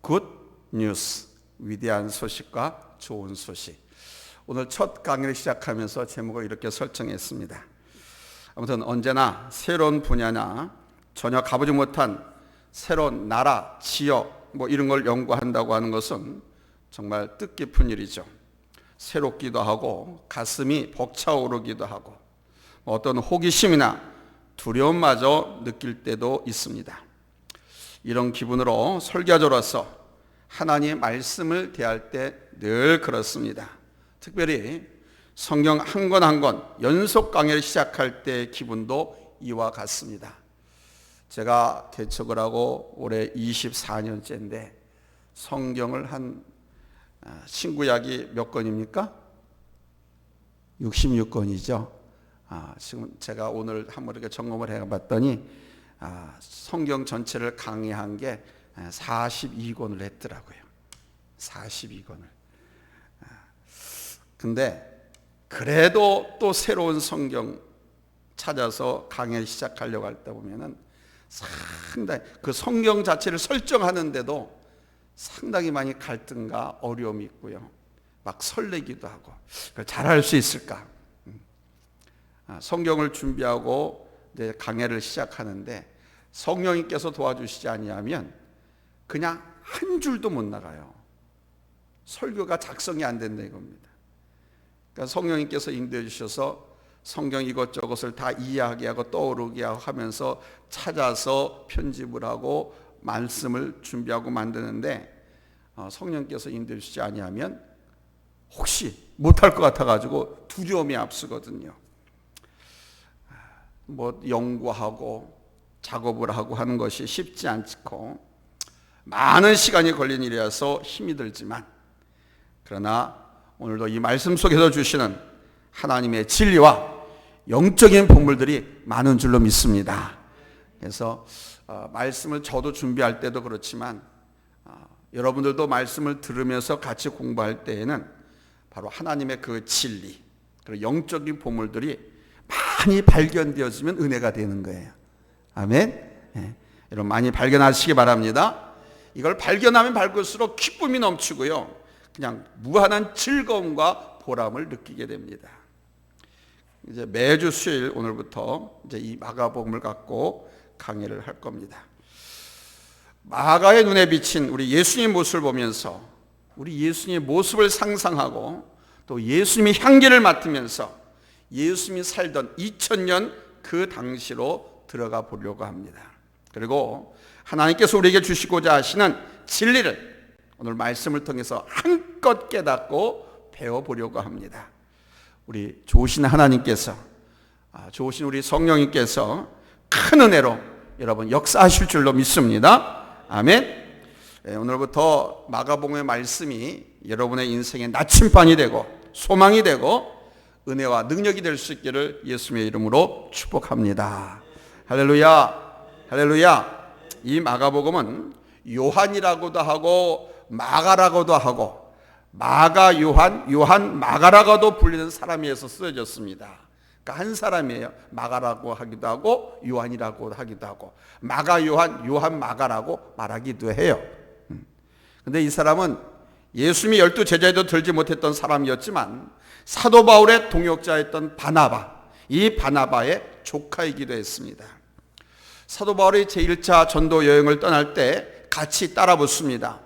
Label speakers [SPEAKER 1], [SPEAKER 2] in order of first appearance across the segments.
[SPEAKER 1] 굿 뉴스, 위대한 소식과 좋은 소식. 오늘 첫 강의를 시작하면서 제목을 이렇게 설정했습니다. 아무튼 언제나 새로운 분야나 전혀 가보지 못한 새로운 나라, 지역 이런 걸 연구한다고 하는 것은 정말 뜻깊은 일이죠. 새롭기도 하고 가슴이 벅차오르기도 하고 어떤 호기심이나 두려움마저 느낄 때도 있습니다. 이런 기분으로 설교자로서 하나님의 말씀을 대할 때 늘 그렇습니다. 특별히 성경 한 권 한 권 연속 강의를 시작할 때의 기분도 이와 같습니다. 제가 개척을 하고 올해 24년째인데 성경을 한 신구약이 몇 권입니까? 66권이죠. 지금 제가 오늘 한번 이렇게 점검을 해봤더니 성경 전체를 강의한 게 42권을 했더라고요. 42권을. 근데 그래도 또 새로운 성경 찾아서 강의를 시작하려고 할 때 보면은 상당히 그 성경 자체를 설정하는데도 상당히 많이 갈등과 어려움이 있고요. 막 설레기도 하고 그걸 잘할 수 있을까? 성경을 준비하고 이제 강의를 시작하는데 성령님께서 도와주시지 아니하면 그냥 한 줄도 못 나가요. 설교가 작성이 안 된다 이겁니다. 그러니까 성령님께서 인도해 주셔서 성경 이것저것을 다 이해하게 하고 떠오르게 하면서 찾아서 편집을 하고 말씀을 준비하고 만드는데 성령께서 인도해 주시지 아니하면 혹시 못할 것 같아가지고 두려움이 앞서거든요. 연구하고 작업을 하고 하는 것이 쉽지 않고 많은 시간이 걸린 일이라서 힘이 들지만 그러나 오늘도 이 말씀 속에서 주시는 하나님의 진리와 영적인 본물들이 많은 줄로 믿습니다. 그래서 말씀을 저도 준비할 때도 그렇지만 여러분들도 말씀을 들으면서 같이 공부할 때에는 바로 하나님의 그 진리 그리고 영적인 본물들이 많이 발견되어지면 은혜가 되는 거예요. 아멘. 여러분 많이 발견하시기 바랍니다. 이걸 발견하면 발견할수록 기쁨이 넘치고요. 그냥 무한한 즐거움과 보람을 느끼게 됩니다. 이제 매주 수요일 오늘부터 이제 이 마가복음을 갖고 강의를 할 겁니다. 마가의 눈에 비친 우리 예수님 모습을 보면서 우리 예수님의 모습을 상상하고 또 예수님의 향기를 맡으면서 예수님이 살던 2000년 그 당시로 들어가 보려고 합니다. 그리고 하나님께서 우리에게 주시고자 하시는 진리를 오늘 말씀을 통해서 한껏 깨닫고 배워보려고 합니다. 우리 좋으신 하나님께서 좋으신 우리 성령님께서 큰 은혜로 여러분 역사하실 줄로 믿습니다. 아멘. 오늘부터 마가복음의 말씀이 여러분의 인생의 나침반이 되고 소망이 되고 은혜와 능력이 될 수 있기를 예수님의 이름으로 축복합니다. 할렐루야. 할렐루야. 이 마가복음은 요한이라고도 하고 마가라고도 하고 마가 요한, 요한 마가라고도 불리는 사람에서 쓰여졌습니다. 그러니까 한 사람이에요. 마가라고 하기도 하고 요한이라고 하기도 하고 마가 요한, 요한 마가라고 말하기도 해요. 근데 이 사람은 예수님이 12 제자에도 들지 못했던 사람이었지만 사도 바울의 동역자였던 바나바, 이 바나바의 조카이기도 했습니다. 사도 바울이 제1차 전도 여행을 떠날 때 같이 따라 붙습니다.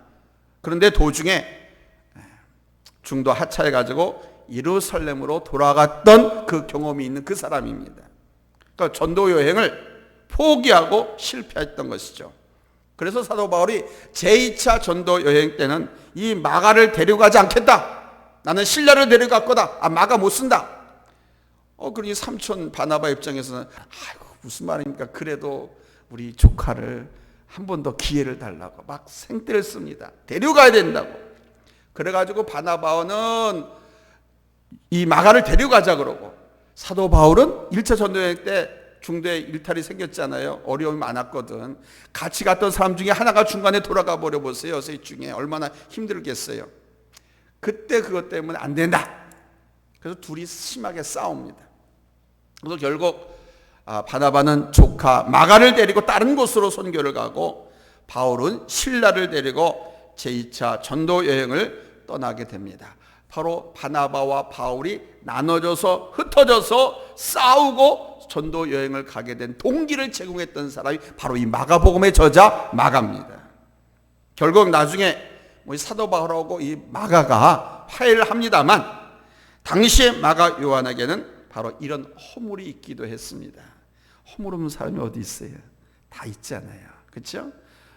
[SPEAKER 1] 그런데 도중에 중도 하차해가지고 예루살렘으로 돌아갔던 그 경험이 있는 그 사람입니다. 그러니까 전도 여행을 포기하고 실패했던 것이죠. 그래서 사도 바울이 제2차 전도 여행 때는 이 마가를 데려가지 않겠다. 나는 신라를 데려갈 거다. 마가 못 쓴다. 그러니 삼촌 바나바 입장에서는 아이고 무슨 말입니까? 그래도 우리 조카를 한 번 더 기회를 달라고 막 생떼를 씁니다. 데려가야 된다고. 그래가지고 바나바는 이 마가를 데려가자 그러고 사도 바울은 1차 전도여행 때 중도에 일탈이 생겼잖아요. 어려움이 많았거든. 같이 갔던 사람 중에 하나가 중간에 돌아가 버려 보세요. 셋 중에 얼마나 힘들겠어요. 그때 그것 때문에 안 된다. 그래서 둘이 심하게 싸웁니다. 그래서 결국 바나바는 조카 마가를 데리고 다른 곳으로 선교를 가고 바울은 실라를 데리고 제2차 전도 여행을 떠나게 됩니다. 바로 바나바와 바울이 나눠져서 흩어져서 싸우고 전도 여행을 가게 된 동기를 제공했던 사람이 바로 이 마가복음의 저자 마가입니다. 결국 나중에 사도 바울하고 이 마가가 화해를 합니다만 당시에 마가 요한에게는 바로 이런 허물이 있기도 했습니다. 허물 없는 사람이 어디 있어요? 다 있잖아요. 그렇죠?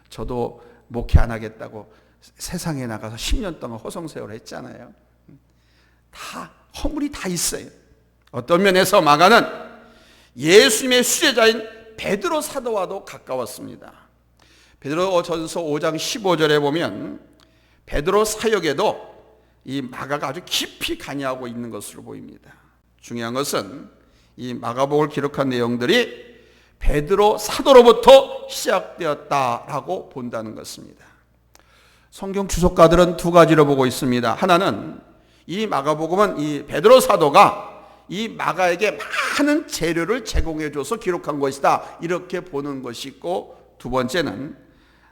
[SPEAKER 1] 저도 목회 안 하겠다고 세상에 나가서 10년 동안 허송세월을 했잖아요. 다 허물이 다 있어요. 어떤 면에서 마가는 예수님의 수제자인 베드로 사도와도 가까웠습니다. 베드로전서 5장 15절에 보면 베드로 사역에도 이 마가가 아주 깊이 관여하고 있는 것으로 보입니다. 중요한 것은 이 마가복음을 기록한 내용들이 베드로 사도로부터 시작되었다라고 본다는 것입니다. 성경 주석가들은 두 가지로 보고 있습니다. 하나는 이 마가복음은 이 베드로 사도가 이 마가에게 많은 재료를 제공해줘서 기록한 것이다, 이렇게 보는 것이 있고, 두 번째는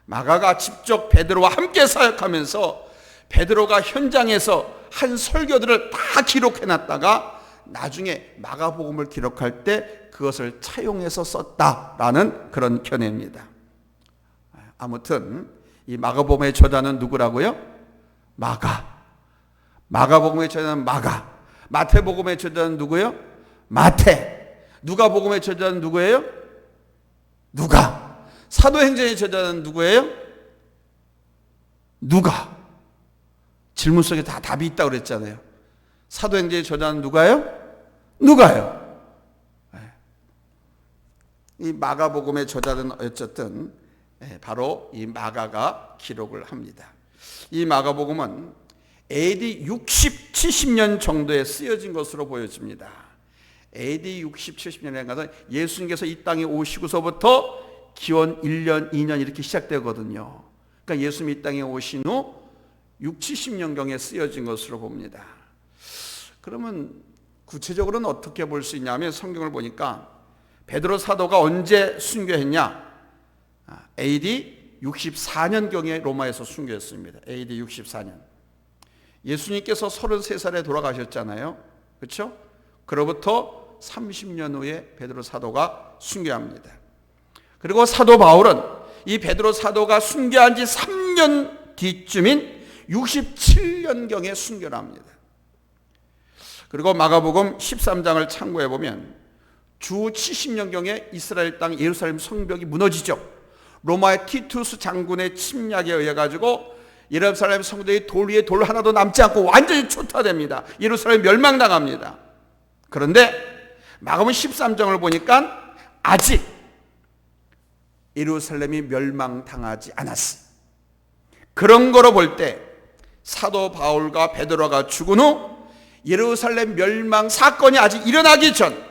[SPEAKER 1] 마가가 직접 베드로와 함께 사역하면서 베드로가 현장에서 한 설교들을 다 기록해놨다가 나중에 마가복음을 기록할 때 그것을 차용해서 썼다라는 그런 견해입니다. 아무튼 이 마가복음의 저자는 누구라고요? 마가복음의 저자는 마가. 마태복음의 저자는 누구예요? 마태. 누가복음의 저자는 누구예요? 누가. 사도행전의 저자는 누구예요? 누가. 질문 속에 다 답이 있다고 그랬잖아요. 사도행전의 저자는 누가요? 누가요. 이 마가복음의 저자는 어쨌든 바로 이 마가가 기록을 합니다. 이 마가복음은 AD 60, 70년 정도에 쓰여진 것으로 보여집니다. AD 60, 70년에 가서 예수님께서 이 땅에 오시고서부터 기원 1년, 2년 이렇게 시작되거든요. 그러니까 예수님이 이 땅에 오신 후 6, 70년경에 쓰여진 것으로 봅니다. 그러면 구체적으로는 어떻게 볼 수 있냐면 성경을 보니까 베드로 사도가 언제 순교했냐? AD 64년경에 로마에서 순교했습니다. AD 64년. 예수님께서 33살에 돌아가셨잖아요. 그렇죠? 그로부터 30년 후에 베드로 사도가 순교합니다. 그리고 사도 바울은 이 베드로 사도가 순교한 지 3년 뒤쯤인 67년경에 순교를 합니다. 그리고 마가복음 13장을 참고해 보면 주 70년경에 이스라엘 땅 예루살렘 성벽이 무너지죠. 로마의 티투스 장군의 침략에 의해 가지고 예루살렘 성벽이 돌 위에 돌 하나도 남지 않고 완전히 초토화됩니다. 예루살렘 멸망당합니다. 그런데 마가복음 13장을 보니까 아직 예루살렘이 멸망당하지 않았어요. 그런 거로 볼 때 사도 바울과 베드로가 죽은 후 예루살렘 멸망 사건이 아직 일어나기 전,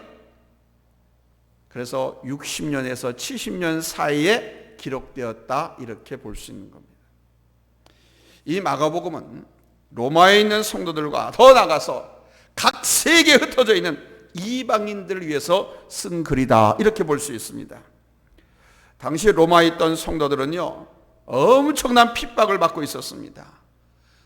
[SPEAKER 1] 그래서 60년에서 70년 사이에 기록되었다, 이렇게 볼 수 있는 겁니다. 이 마가복음은 로마에 있는 성도들과 더 나가서 각 세계에 흩어져 있는 이방인들을 위해서 쓴 글이다, 이렇게 볼 수 있습니다. 당시 로마에 있던 성도들은요, 엄청난 핍박을 받고 있었습니다.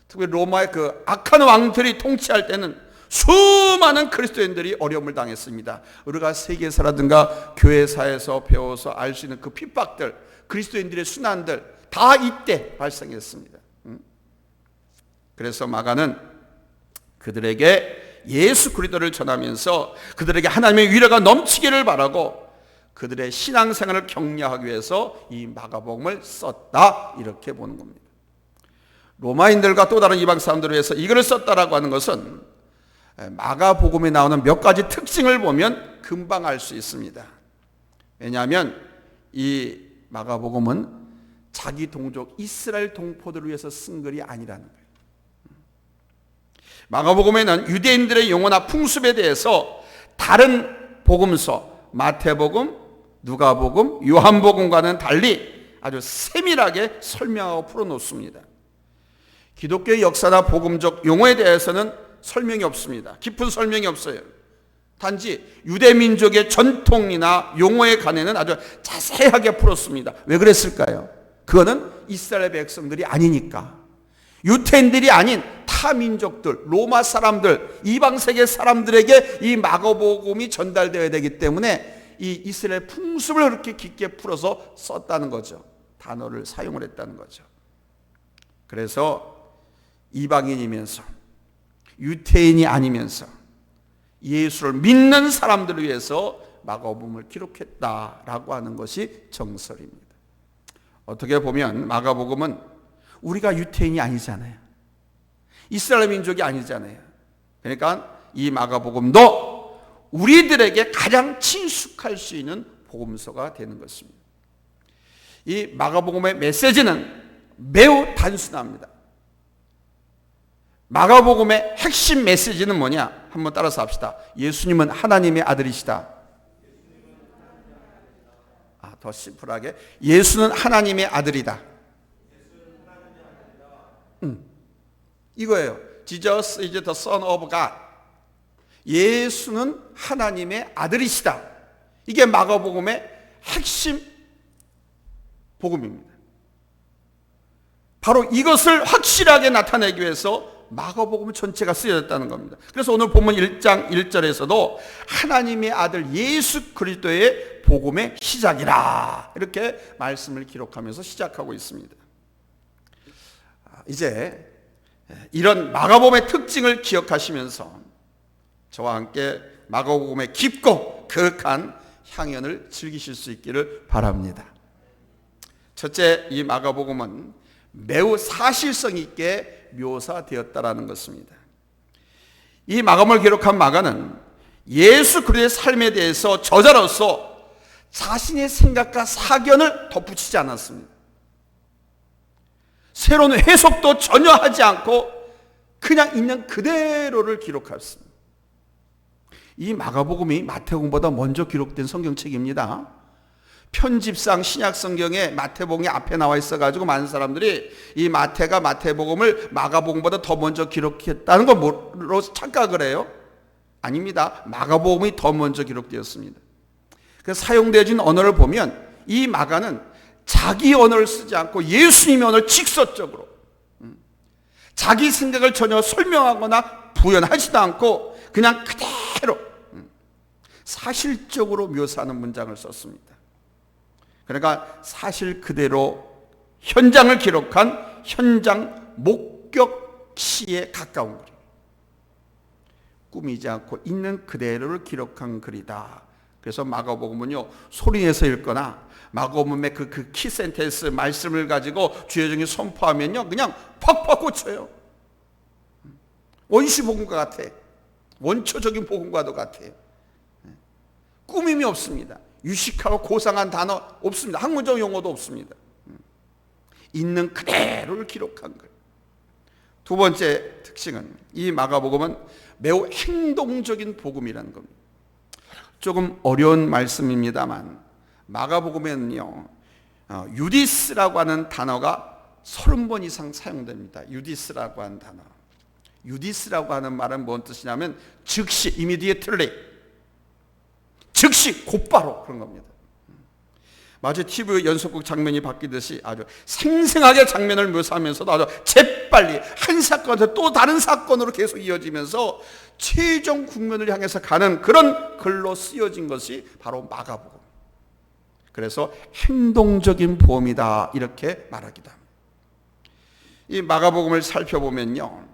[SPEAKER 1] 특히 로마의 그 악한 왕들이 통치할 때는 수많은 그리스도인들이 어려움을 당했습니다. 우리가 세계사라든가 교회사에서 배워서 알 수 있는 그 핍박들, 그리스도인들의 순환들 다 이때 발생했습니다. 그래서 마가는 그들에게 예수 그리스도를 전하면서 그들에게 하나님의 위로가 넘치기를 바라고 그들의 신앙생활을 격려하기 위해서 이 마가복음을 썼다, 이렇게 보는 겁니다. 로마인들과 또 다른 이방 사람들을 위해서 이것을 썼다라고 하는 것은 마가복음에 나오는 몇 가지 특징을 보면 금방 알 수 있습니다. 왜냐하면 이 마가복음은 자기 동족 이스라엘 동포들을 위해서 쓴 글이 아니라는 거예요. 마가복음에는 유대인들의 용어나 풍습에 대해서 다른 복음서 마태복음, 누가복음, 요한복음과는 달리 아주 세밀하게 설명하고 풀어놓습니다. 기독교의 역사나 복음적 용어에 대해서는 설명이 없습니다. 깊은 설명이 없어요. 단지 유대민족의 전통이나 용어에 관해는 아주 자세하게 풀었습니다. 왜 그랬을까요? 그거는 이스라엘 백성들이 아니니까. 유태인들이 아닌 타민족들, 로마 사람들, 이방세계 사람들에게 이 마가복음이 전달되어야 되기 때문에 이 이스라엘 풍습을 그렇게 깊게 풀어서 썼다는 거죠. 단어를 사용을 했다는 거죠. 그래서 이방인이면서 유태인이 아니면서 예수를 믿는 사람들을 위해서 마가복음을 기록했다라고 하는 것이 정설입니다. 어떻게 보면 마가복음은 우리가 유태인이 아니잖아요. 이스라엘 민족이 아니잖아요. 그러니까 이 마가복음도 우리들에게 가장 친숙할 수 있는 복음서가 되는 것입니다. 이 마가복음의 메시지는 매우 단순합니다. 마가복음의 핵심 메시지는 뭐냐? 한번 따라서 합시다. 예수님은 하나님의 아들이시다. 더 심플하게, 예수는 하나님의 아들이다. 이거예요. Jesus is the Son of God. 예수는 하나님의 아들이시다. 이게 마가복음의 핵심 복음입니다. 바로 이것을 확실하게 나타내기 위해서 마가복음 전체가 쓰여졌다는 겁니다. 그래서 오늘 본문 1장 1절에서도 하나님의 아들 예수 그리스도의 복음의 시작이라 이렇게 말씀을 기록하면서 시작하고 있습니다. 이제 이런 마가복음의 특징을 기억하시면서 저와 함께 마가복음의 깊고 거룩한 향연을 즐기실 수 있기를 바랍니다. 첫째, 이 마가복음은 매우 사실성 있게 묘사되었다라는 것입니다. 이 마가복음을 기록한 마가는 예수 그리스도의 삶에 대해서 저자로서 자신의 생각과 사견을 덧붙이지 않았습니다. 새로운 해석도 전혀 하지 않고 그냥 있는 그대로를 기록했습니다. 이 마가복음이 마태복음보다 먼저 기록된 성경책입니다. 편집상 신약 성경에 마태복음이 앞에 나와 있어가지고 많은 사람들이 이 마태가 마태복음을 마가복음보다 더 먼저 기록했다는 걸로 착각을 해요. 아닙니다. 마가복음이 더 먼저 기록되었습니다. 그래서 사용되어진 언어를 보면 이 마가는 자기 언어를 쓰지 않고 예수님의 언어를 직설적으로 자기 생각을 전혀 설명하거나 부연하지도 않고 그냥 그대로 사실적으로 묘사하는 문장을 썼습니다. 그러니까 사실 그대로 현장을 기록한 현장 목격시에 가까운 글이에요. 꾸미지 않고 있는 그대로를 기록한 글이다. 그래서 마가복음은요, 소리내서 읽거나 마가복음의 그 키센텐스 말씀을 가지고 주여정이 선포하면요 그냥 팍팍 꽂혀요. 원시복음과 같아. 원초적인 복음과도 같아요. 꾸밈이 없습니다. 유식하고 고상한 단어 없습니다. 학문적 용어도 없습니다. 있는 그대로를 기록한 것. 두 번째 특징은 이 마가복음은 매우 행동적인 복음이라는 겁니다. 조금 어려운 말씀입니다만 마가복음에는요 유디스라고 하는 단어가 30번 이상 사용됩니다. 유디스라고 하는 단어. 유디스라고 하는 말은 뭔 뜻이냐면 즉시, immediately, 즉시, 곧바로 그런 겁니다. 마치 TV 연속극 장면이 바뀌듯이 아주 생생하게 장면을 묘사하면서도 아주 재빨리 한 사건에서 또 다른 사건으로 계속 이어지면서 최종 국면을 향해서 가는 그런 글로 쓰여진 것이 바로 마가복음. 그래서 행동적인 복음이다 이렇게 말하기도 합니다. 이 마가복음을 살펴보면요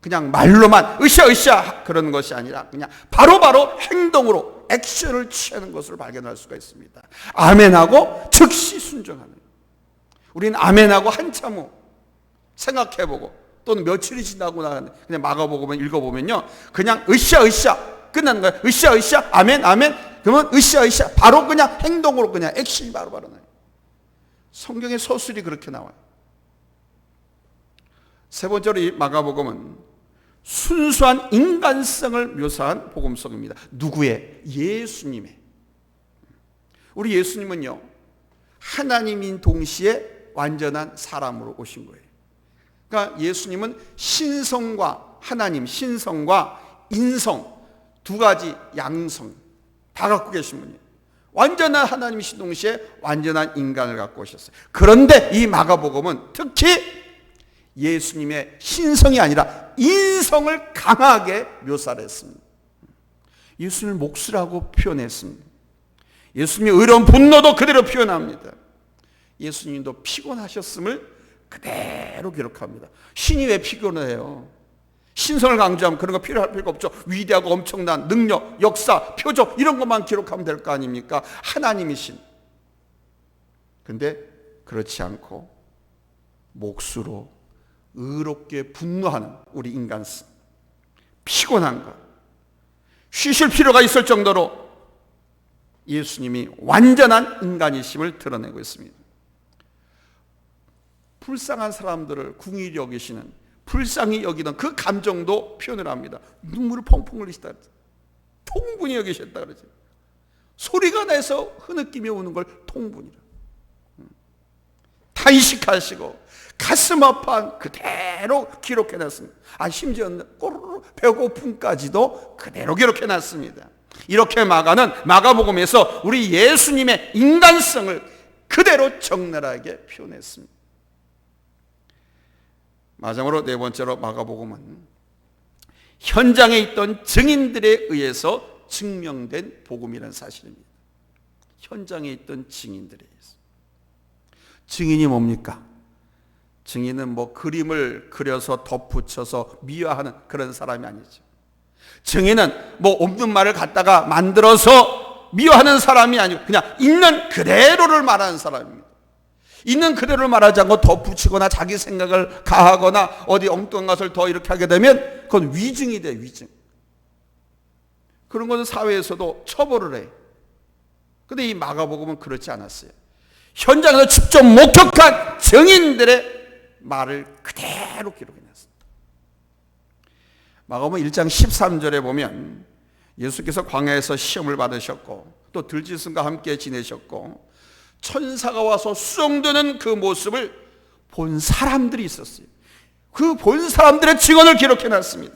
[SPEAKER 1] 그냥 말로만 으쌰으쌰 그런 것이 아니라 그냥 바로바로 행동으로 액션을 취하는 것을 발견할 수가 있습니다. 아멘하고 즉시 순종하는. 우리는 아멘하고 한참 후 생각해보고 또는 며칠이 지나고 나가는데 그냥 마가복음을 읽어보면요 그냥 으쌰으쌰 끝나는 거예요. 으쌰으쌰 아멘 아멘 그러면 으쌰으쌰 바로 그냥 행동으로 그냥 액션이 바로바로 나요. 성경의 서술이 그렇게 나와요. 세 번째로 이 마가복음은 순수한 인간성을 묘사한 복음서입니다. 누구의? 예수님의. 우리 예수님은요 하나님인 동시에 완전한 사람으로 오신 거예요. 그러니까 예수님은 신성과 하나님, 신성과 인성 두 가지 양성 다 갖고 계신 분이에요. 완전한 하나님이신 동시에 완전한 인간을 갖고 오셨어요. 그런데 이 마가복음은 특히 예수님의 신성이 아니라 인성을 강하게 묘사를 했습니다. 예수님을 몫이라고 표현했습니다. 예수님의 의로운 분노도 그대로 표현합니다. 예수님도 피곤하셨음을 그대로 기록합니다. 신이 왜 피곤을 해요? 신성을 강조하면 그런 거 필요할 필요가 없죠. 위대하고 엄청난 능력, 역사, 표적 이런 것만 기록하면 될 거 아닙니까? 하나님이신. 근데 그렇지 않고 몫으로 의롭게 분노하는 우리 인간성, 피곤한 것, 쉬실 필요가 있을 정도로 예수님이 완전한 인간이심을 드러내고 있습니다. 불쌍한 사람들을 궁일이 여기시는, 불쌍히 여기는 그 감정도 표현을 합니다. 눈물을 펑펑 흘리시다 그러죠. 통분히 여기셨다 그러죠. 소리가 내서 흐느끼며 우는 걸 통분이라. 탄식하시고 가슴 아파한 그대로 기록해놨습니다. 심지어 꼬르르 배고픔까지도 그대로 기록해놨습니다. 이렇게 마가복음에서 우리 예수님의 인간성을 그대로 적나라하게 표현했습니다. 마지막으로 네 번째로 마가복음은 현장에 있던 증인들에 의해서 증명된 복음이라는 사실입니다. 현장에 있던 증인들에 의해서. 증인이 뭡니까? 증인은 그림을 그려서 덧붙여서 미화하는 그런 사람이 아니죠. 증인은 없는 말을 갖다가 만들어서 미화하는 사람이 아니고 그냥 있는 그대로를 말하는 사람입니다. 있는 그대로를 말하지 않고 덧붙이거나 자기 생각을 가하거나 어디 엉뚱한 것을 더 이렇게 하게 되면 그건 위증이 돼, 위증. 그런 것은 사회에서도 처벌을 해요. 그런데 이 마가복음은 그렇지 않았어요. 현장에서 직접 목격한 증인들의 말을 그대로 기록해놨습니다. 마가복음 1장 13절에 보면 예수께서 광야에서 시험을 받으셨고 또 들짐승과 함께 지내셨고 천사가 와서 수종드는 그 모습을 본 사람들이 있었어요. 그 본 사람들의 증언을 기록해놨습니다.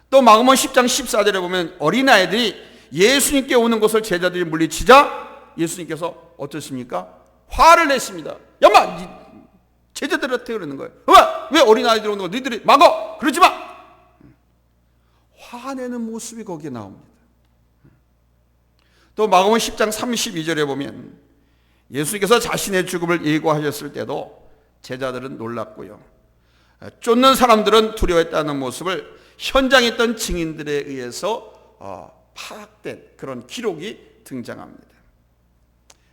[SPEAKER 1] 또 마가복음 10장 14절에 보면 어린아이들이 예수님께 오는 것을 제자들이 물리치자 예수님께서 어떠십니까? 화를 냈습니다. 야마 제자들한테 그러는 거예요. 왜 어린아이들이 오는 거 너희들이 막어! 그러지 마! 화내는 모습이 거기에 나옵니다. 또 마가복음 10장 32절에 보면 예수님께서 자신의 죽음을 예고하셨을 때도 제자들은 놀랐고요. 쫓는 사람들은 두려워했다는 모습을 현장에 있던 증인들에 의해서 파악된 그런 기록이 등장합니다.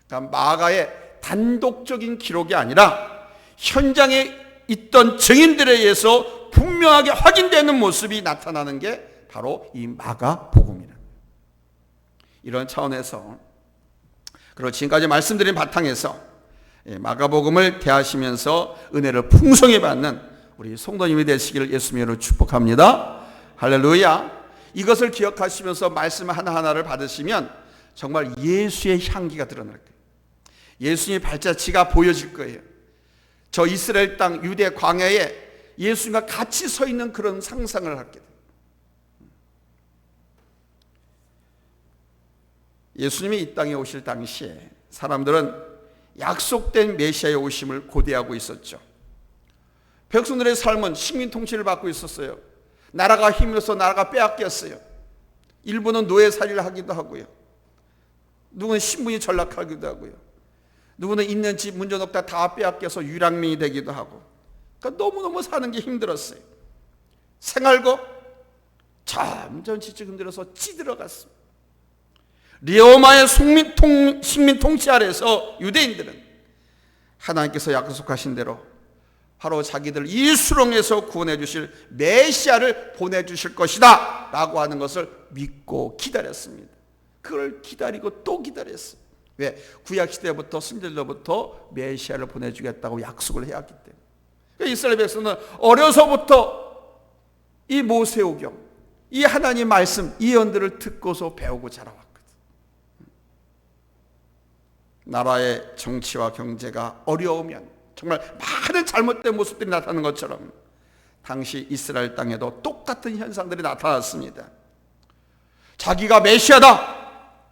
[SPEAKER 1] 그러니까 마가의 단독적인 기록이 아니라 현장에 있던 증인들에 의해서 분명하게 확인되는 모습이 나타나는 게 바로 이 마가복음이다. 이런 차원에서 그리고 지금까지 말씀드린 바탕에서 마가복음을 대하시면서 은혜를 풍성히 받는 우리 성도님이 되시기를 예수님으로 축복합니다. 할렐루야. 이것을 기억하시면서 말씀 하나하나를 받으시면 정말 예수의 향기가 드러날 거예요. 예수님의 발자취가 보여질 거예요. 저 이스라엘 땅 유대 광야에 예수님과 같이 서 있는 그런 상상을 하게 돼요. 예수님이 이 땅에 오실 당시에 사람들은 약속된 메시아의 오심을 고대하고 있었죠. 백성들의 삶은 식민 통치를 받고 있었어요. 나라가 힘들어서 나라가 빼앗겼어요. 일부는 노예살이를 하기도 하고요. 누구는 신분이 전락하기도 하고요. 누구는 있는 집 문전옥다 다 빼앗겨서 유랑민이 되기도 하고. 그러니까 너무너무 사는 게 힘들었어요. 생활고 점점 지적 힘들어서 찌들어갔습니다. 리오마의 식민 통치 아래서 유대인들은 하나님께서 약속하신 대로 바로 자기들 이수렁에서 구원해 주실 메시아를 보내주실 것이다 라고 하는 것을 믿고 기다렸습니다. 그걸 기다리고 또 기다렸어요. 왜? 구약시대부터 승절로부터 메시아를 보내주겠다고 약속을 해왔기 때문에. 그러니까 이스라엘 백성은 어려서부터 이 모세오경, 이 하나님 말씀, 이 예언들을 듣고서 배우고 자라왔거든. 나라의 정치와 경제가 어려우면 정말 많은 잘못된 모습들이 나타나는 것처럼 당시 이스라엘 땅에도 똑같은 현상들이 나타났습니다. 자기가 메시아다,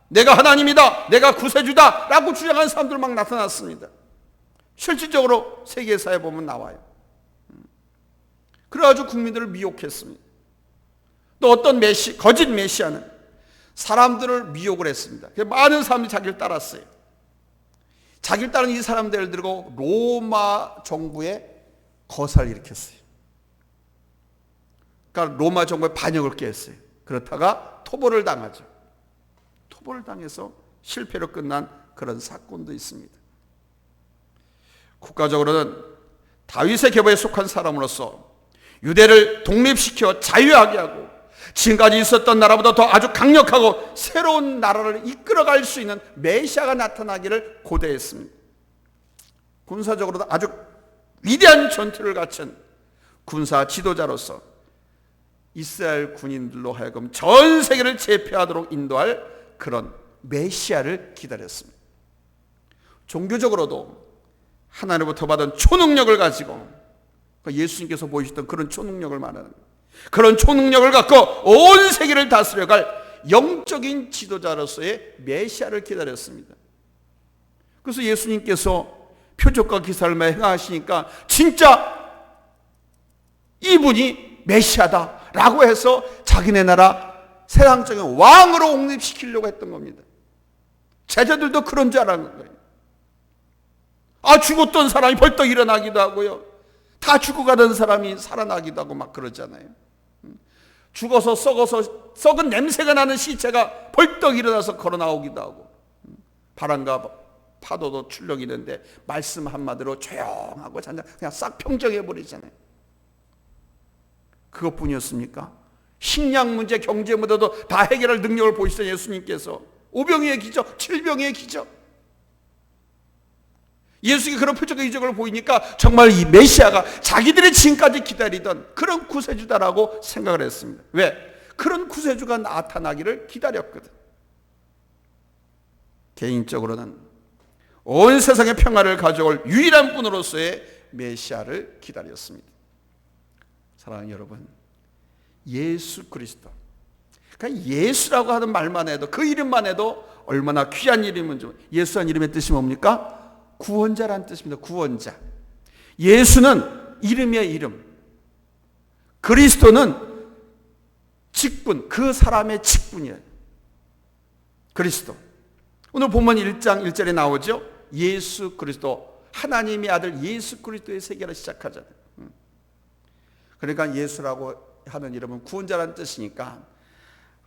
[SPEAKER 1] 내가 하나님이다, 내가 구세주다 라고 주장하는 사람들 막 나타났습니다. 실질적으로 세계사에 보면 나와요. 그래가지고 국민들을 미혹했습니다. 또 어떤 거짓 메시아는 사람들을 미혹을 했습니다. 많은 사람들이 자기를 따랐어요. 자기를 따른 이 사람들을 들고 로마 정부에 거사를 일으켰어요. 그러니까 로마 정부에 반역을 꾀했어요. 그렇다가 토벌을 당하죠. 토벌을 당해서 실패로 끝난 그런 사건도 있습니다. 국가적으로는 다윗의 계보에 속한 사람으로서 유대를 독립시켜 자유하게 하고 지금까지 있었던 나라보다 더 아주 강력하고 새로운 나라를 이끌어갈 수 있는 메시아가 나타나기를 고대했습니다. 군사적으로도 아주 위대한 전투를 갖춘 군사 지도자로서 이스라엘 군인들로 하여금 전 세계를 제패하도록 인도할 그런 메시아를 기다렸습니다. 종교적으로도 하나님부터 받은 초능력을 가지고 예수님께서 보이셨던 그런 초능력을 말하는, 그런 초능력을 갖고 온 세계를 다스려갈 영적인 지도자로서의 메시아를 기다렸습니다. 그래서 예수님께서 표적과 기사를 행하시니까 진짜 이분이 메시아다라고 해서 자기네 나라 세상적인 왕으로 옹립시키려고 했던 겁니다. 제자들도 그런 줄 알았는 거예요. 죽었던 사람이 벌떡 일어나기도 하고요, 다 죽어가던 사람이 살아나기도 하고 막 그러잖아요. 죽어서 썩은 냄새가 나는 시체가 벌떡 일어나서 걸어 나오기도 하고, 바람과 파도도 출렁이는데 말씀 한마디로 조용하고 잔잔 그냥 싹 평정해 버리잖아요. 그것뿐이었습니까? 식량 문제, 경제 문제도 다 해결할 능력을 보이시던 예수님께서 오병이의 기적, 칠병이의 기적, 예수님이 그런 표적과 이적을 보이니까 정말 이 메시아가 자기들이 지금까지 기다리던 그런 구세주다라고 생각을 했습니다. 왜? 그런 구세주가 나타나기를 기다렸거든. 개인적으로는 온 세상의 평화를 가져올 유일한 분으로서의 메시아를 기다렸습니다. 사랑하는 여러분, 예수 그리스도, 그러니까 예수라고 하는 말만 해도, 그 이름만 해도 얼마나 귀한 이름인지. 예수란 이름의 뜻이 뭡니까? 구원자라는 뜻입니다. 구원자. 예수는 이름이의 이름, 그리스도는 직분, 그 사람의 직분이에요. 그리스도. 오늘 본문 1장 1절에 나오죠. 예수 그리스도, 하나님의 아들 예수 그리스도의 세계를 시작하잖아요. 그러니까 예수라고 하는 이름은 구원자라는 뜻이니까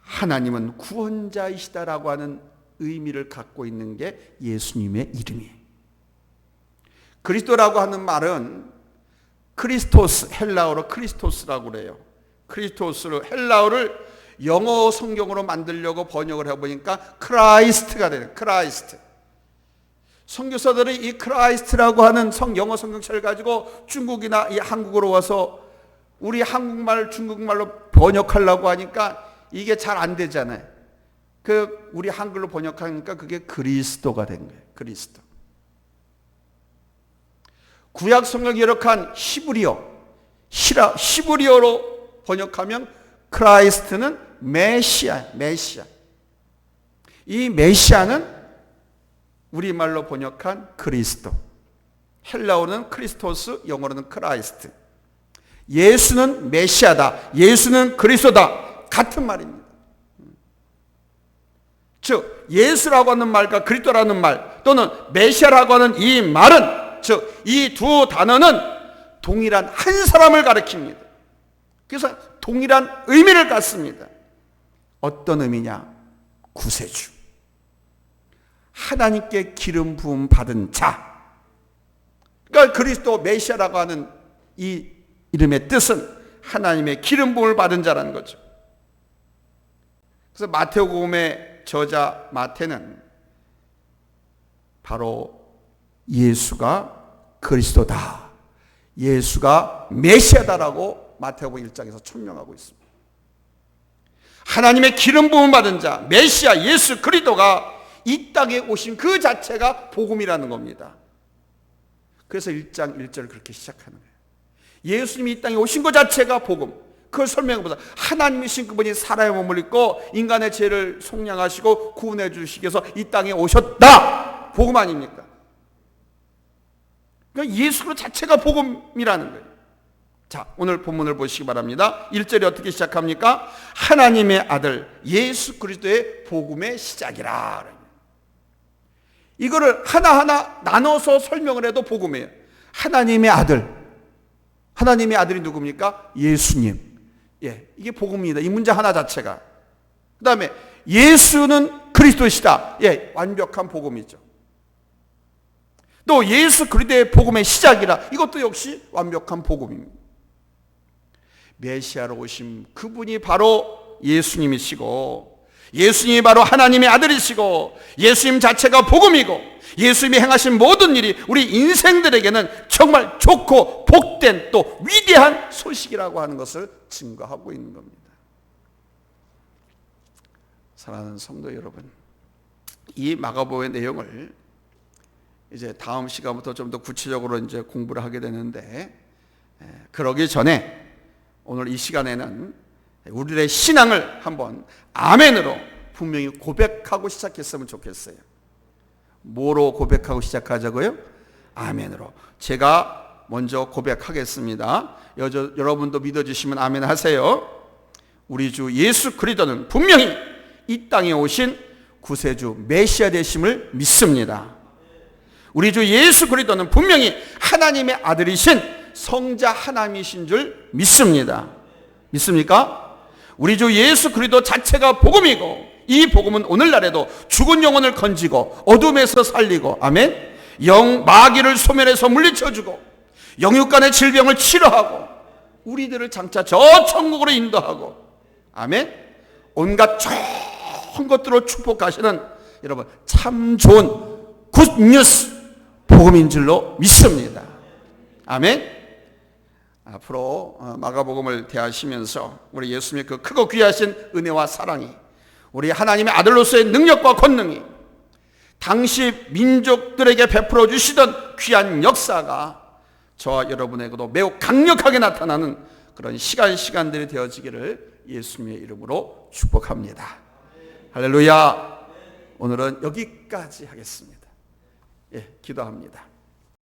[SPEAKER 1] 하나님은 구원자이시다라고 하는 의미를 갖고 있는 게 예수님의 이름이에요. 그리스도라고 하는 말은 크리스토스, 헬라어로 크리스토스라고 그래요. 크리스토스를, 헬라어를 영어 성경으로 만들려고 번역을 해보니까 크라이스트가 되는, 크라이스트. 선교사들이 이 크라이스트라고 하는 영어 성경책을 가지고 중국이나 이 한국으로 와서 우리 한국말, 중국말로 번역하려고 하니까 이게 잘 안 되잖아요. 우리 한글로 번역하니까 그게 그리스도가 된 거예요. 그리스도. 구약 성경 기록한 히브리어로 번역하면 크라이스트는 메시아. 이 메시아는 우리말로 번역한 그리스도. 헬라어는 크리스토스, 영어로는 크라이스트. 예수는 메시아다, 예수는 그리스도다, 같은 말입니다. 즉 예수라고 하는 말과 그리스도라는 말, 또는 메시아라고 하는 이 말은, 즉 이 두 단어는 동일한 한 사람을 가리킵니다. 그래서 동일한 의미를 갖습니다. 어떤 의미냐? 구세주, 하나님께 기름 부음 받은 자. 그러니까 그리스도, 메시아라고 하는 이 이름의 뜻은 하나님의 기름 부음을 받은 자라는 거죠. 그래서 마태복음의 저자 마태는 바로 예수가 그리스도다, 예수가 메시아다라고 마태복음 1장에서 천명하고 있습니다. 하나님의 기름 부음 받은 자, 메시아 예수 그리스도가 이 땅에 오신 그 자체가 복음이라는 겁니다. 그래서 1장 1절을 그렇게 시작하는 거예요. 예수님이 이 땅에 오신 것 자체가 복음. 그걸 설명해보자. 하나님이신 그분이 사람의 몸을 입고 인간의 죄를 속량하시고 구원해 주시기 위해서 이 땅에 오셨다, 복음 아닙니까? 그러니까 예수 그 자체가 복음이라는 거예요. 자, 오늘 본문을 보시기 바랍니다. 1절이 어떻게 시작합니까? 하나님의 아들 예수 그리스도의 복음의 시작이라. 이거를 하나하나 나눠서 설명을 해도 복음이에요. 하나님의 아들. 하나님의 아들이 누굽니까? 예수님. 예, 이게 복음입니다. 이 문제 하나 자체가. 그 다음에 예수는 그리스도시다. 예, 완벽한 복음이죠. 또 예수 그리스도의 복음의 시작이라. 이것도 역시 완벽한 복음입니다. 메시아로 오신 그분이 바로 예수님이시고, 예수님이 바로 하나님의 아들이시고, 예수님 자체가 복음이고, 예수님이 행하신 모든 일이 우리 인생들에게는 정말 좋고 복된 또 위대한 소식이라고 하는 것을 증거하고 있는 겁니다. 사랑하는 성도 여러분, 이 마가복음의 내용을 이제 다음 시간부터 좀 더 구체적으로 이제 공부를 하게 되는데, 그러기 전에 오늘 이 시간에는 우리의 신앙을 한번 아멘으로 분명히 고백하고 시작했으면 좋겠어요. 뭐로 고백하고 시작하자고요? 아멘으로. 제가 먼저 고백하겠습니다. 여러분도 믿어주시면 아멘 하세요. 우리 주 예수 그리스도는 분명히 이 땅에 오신 구세주 메시아 되심을 믿습니다. 우리 주 예수 그리스도는 분명히 하나님의 아들이신 성자 하나님이신 줄 믿습니다. 믿습니까? 우리 주 예수 그리스도 자체가 복음이고, 이 복음은 오늘날에도 죽은 영혼을 건지고 어둠에서 살리고, 아멘, 마귀를 소멸해서 물리쳐주고 영육간의 질병을 치료하고 우리들을 장차 저 천국으로 인도하고, 아멘, 온갖 좋은 것들로 축복하시는 여러분 참 좋은 굿뉴스 복음인 줄로 믿습니다. 아멘. 앞으로 마가복음을 대하시면서 우리 예수님의 그 크고 귀하신 은혜와 사랑이, 우리 하나님의 아들로서의 능력과 권능이 당시 민족들에게 베풀어 주시던 귀한 역사가 저와 여러분에게도 매우 강력하게 나타나는 그런 시간들이 되어지기를 예수님의 이름으로 축복합니다. 할렐루야. 오늘은 여기까지 하겠습니다. 예, 기도합니다.